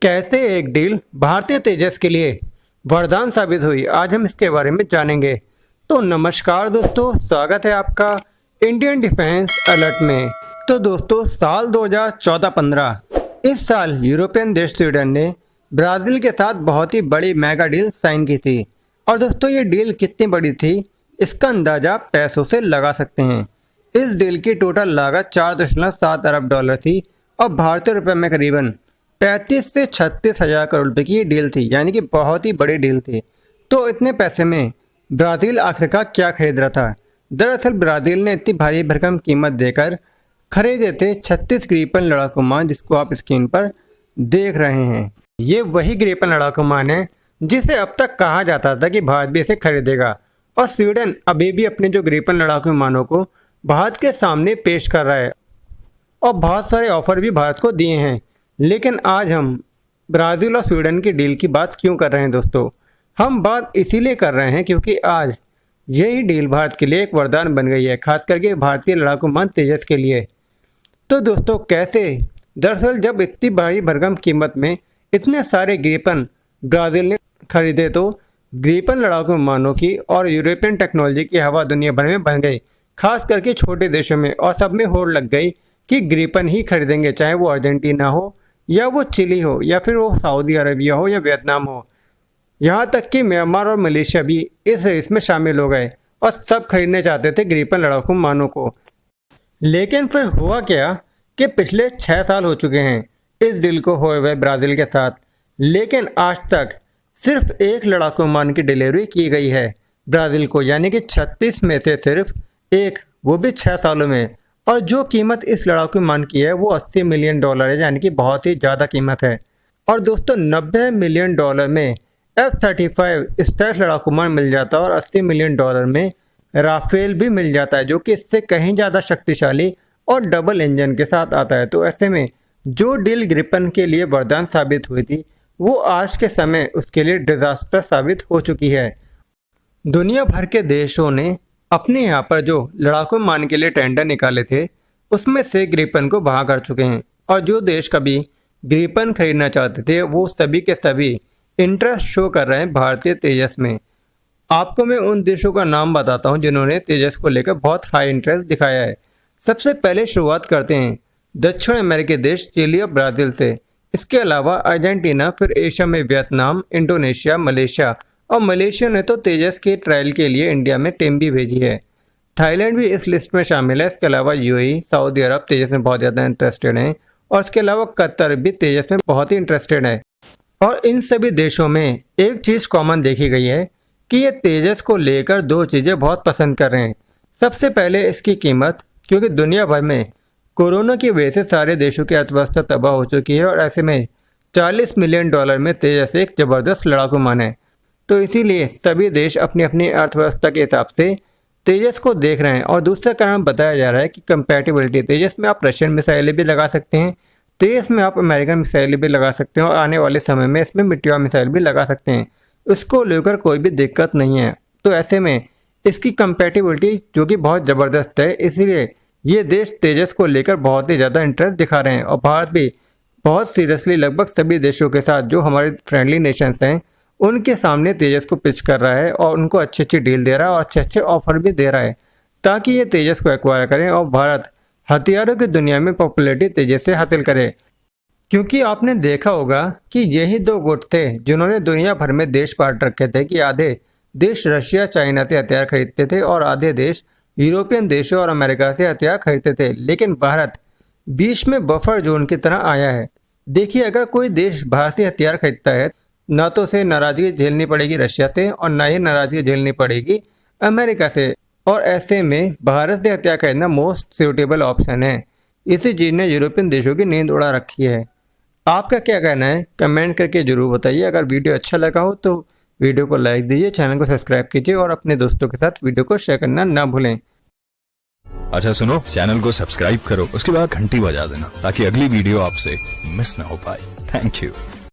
कैसे एक डील भारतीय तेजस के लिए वरदान साबित हुई, आज हम इसके बारे में जानेंगे। तो नमस्कार दोस्तों, स्वागत है आपका इंडियन डिफेंस अलर्ट में। तो दोस्तों, साल 2014-15 इस साल यूरोपियन देश स्वीडन ने ब्राज़ील के साथ बहुत ही बड़ी मेगा डील साइन की थी। और दोस्तों, ये डील कितनी बड़ी थी इसका अंदाज़ा पैसों से लगा सकते हैं। इस डील की टोटल लागत 4.7 अरब डॉलर थी और भारतीय रुपये में करीबन 35 से 36 हज़ार करोड़ रुपये की ये डील थी, यानी कि बहुत ही बड़ी डील थी। तो इतने पैसे में ब्राज़ील आखिरकार क्या खरीद रहा था? दरअसल ब्राज़ील ने इतनी भारी भरकम कीमत देकर खरीदे थे 36 ग्रिपेन लड़ाकू विमान, जिसको आप स्क्रीन पर देख रहे हैं। ये वही ग्रिपेन लड़ाकू विमान है जिसे अब तक कहा जाता था कि भारत भी इसे खरीदेगा, और स्वीडन अभी भी अपने जो ग्रिपेन लड़ाकू विमानों को भारत के सामने पेश कर रहा है और बहुत सारे ऑफर भी भारत को दिए हैं। लेकिन आज हम ब्राज़ील और स्वीडन की डील की बात क्यों कर रहे हैं दोस्तों? हम बात इसीलिए कर रहे हैं क्योंकि आज यही डील भारत के लिए एक वरदान बन गई है, खास करके भारतीय लड़ाकू विमान तेजस के लिए। तो दोस्तों, कैसे? दरअसल जब इतनी बड़ी भरकम कीमत में इतने सारे ग्रिपेन ब्राज़ील ने खरीदे तो ग्रिपेन लड़ाकू विमानों की और यूरोपियन टेक्नोलॉजी की हवा दुनिया भर में बन गई, खास करके छोटे देशों में, और सब में होड़ लग गई कि ग्रिपेन ही खरीदेंगे, चाहे वो अर्जेंटीना हो या वो चिली हो या फिर वो सऊदी अरबिया हो या वियतनाम हो। यहाँ तक कि म्यांमार और मलेशिया भी इस रेस में शामिल हो गए और सब खरीदने चाहते थे ग्रिपेन लड़ाकू विमानों को। लेकिन फिर हुआ क्या कि पिछले 6 साल हो चुके हैं इस डील को हुए हुए ब्राज़ील के साथ, लेकिन आज तक सिर्फ एक लड़ाकू विमान की डिलीवरी की गई है ब्राज़ील को, यानी कि 36 में से सिर्फ एक, वो भी 6 सालों में। और जो कीमत इस लड़ाकू विमान की है वो $80 मिलियन है, यानी कि बहुत ही ज़्यादा कीमत है। और दोस्तों, $90 मिलियन में F-35 स्टेल्थ लड़ाकू विमान मिल जाता है और $80 मिलियन में राफेल भी मिल जाता है, जो कि इससे कहीं ज़्यादा शक्तिशाली और डबल इंजन के साथ आता है। तो ऐसे में जो डील ग्रिपेन के लिए वरदान साबित हुई थी वो आज के समय उसके लिए डिजास्टर साबित हो चुकी है। दुनिया भर के देशों ने अपने यहाँ पर जो लड़ाकू विमान के लिए टेंडर निकाले थे उसमें से ग्रिपेन को बहा कर चुके हैं, और जो देश कभी ग्रिपेन खरीदना चाहते थे वो सभी के सभी इंटरेस्ट शो कर रहे हैं भारतीय तेजस में। आपको मैं उन देशों का नाम बताता हूँ जिन्होंने तेजस को लेकर बहुत हाई इंटरेस्ट दिखाया है। सबसे पहले शुरुआत करते हैं दक्षिण अमेरिकी देश चिली और ब्राज़ील से। इसके अलावा अर्जेंटीना, फिर एशिया में वियतनाम, इंडोनेशिया, मलेशिया, और मलेशिया ने तो तेजस के ट्रायल के लिए इंडिया में टीम भी भेजी है। थाईलैंड भी इस लिस्ट में शामिल है। इसके अलावा यूएई, सऊदी अरब तेजस में बहुत ज़्यादा इंटरेस्टेड हैं, और इसके अलावा कतर भी तेजस में बहुत ही इंटरेस्टेड है। और इन सभी देशों में एक चीज़ कॉमन देखी गई है कि ये तेजस को लेकर दो चीज़ें बहुत पसंद कर रहे हैं। सबसे पहले इसकी कीमत, क्योंकि दुनिया भर में कोरोना की वजह से सारे देशों की अर्थव्यवस्था तबाह हो चुकी है, और ऐसे में $40 मिलियन में तेजस एक ज़बरदस्त लड़ाकू विमान है। तो इसीलिए सभी देश अपनी अपनी अर्थव्यवस्था के हिसाब से तेजस को देख रहे हैं। और दूसरा कारण बताया जा रहा है कि कंपैटिबिलिटी, तेजस में आप रशियन मिसाइलें भी लगा सकते हैं, तेजस में आप अमेरिकन मिसाइलें भी लगा सकते हैं, और आने वाले समय में इसमें मिट्टिया मिसाइल भी लगा सकते हैं। इसको लेकर कोई भी दिक्कत नहीं है। तो ऐसे में इसकी कंपैटिबिलिटी जो कि बहुत ज़बरदस्त है, इसीलिए ये देश तेजस को लेकर बहुत ही ज़्यादा इंटरेस्ट दिखा रहे हैं। और भारत भी बहुत सीरियसली लगभग सभी देशों के साथ जो हमारे फ्रेंडली नेशंस हैं उनके सामने तेजस को पिच कर रहा है, और उनको अच्छी अच्छी डील दे रहा है और अच्छे अच्छे ऑफर भी दे रहा है ताकि ये तेजस को एक्वायर करें और भारत हथियारों की दुनिया में पॉपुलैरिटी तेजस से हासिल करे। क्योंकि आपने देखा होगा कि यही दो गुट थे जिन्होंने दुनिया भर में देश बांट रखे थे कि आधे देश रशिया, चाइना से हथियार खरीदते थे और आधे देश यूरोपियन देशों और अमेरिका से हथियार खरीदते थे। लेकिन भारत बीच में बफर जोन की तरह आया है। देखिए, अगर कोई देश बाहर से हथियार खरीदता है, ना तो उसे नाराज़गी झेलनी पड़ेगी रशिया से, और ना ही नाराज़गी झेलनी पड़ेगी अमेरिका से। और ऐसे में भारत से हथियार खरीदना मोस्ट सूटेबल ऑप्शन है। इसी चीज़ ने यूरोपियन देशों की नींद उड़ा रखी है। आपका क्या कहना है? कमेंट करके ज़रूर बताइए। अगर वीडियो अच्छा लगा हो तो वीडियो को लाइक दीजिए, चैनल को सब्सक्राइब कीजिए और अपने दोस्तों के साथ वीडियो को शेयर करना ना भूलें। अच्छा सुनो, चैनल को सब्सक्राइब करो, उसके बाद घंटी बजा देना ताकि अगली वीडियो आपसे मिस ना हो पाए। Thank you.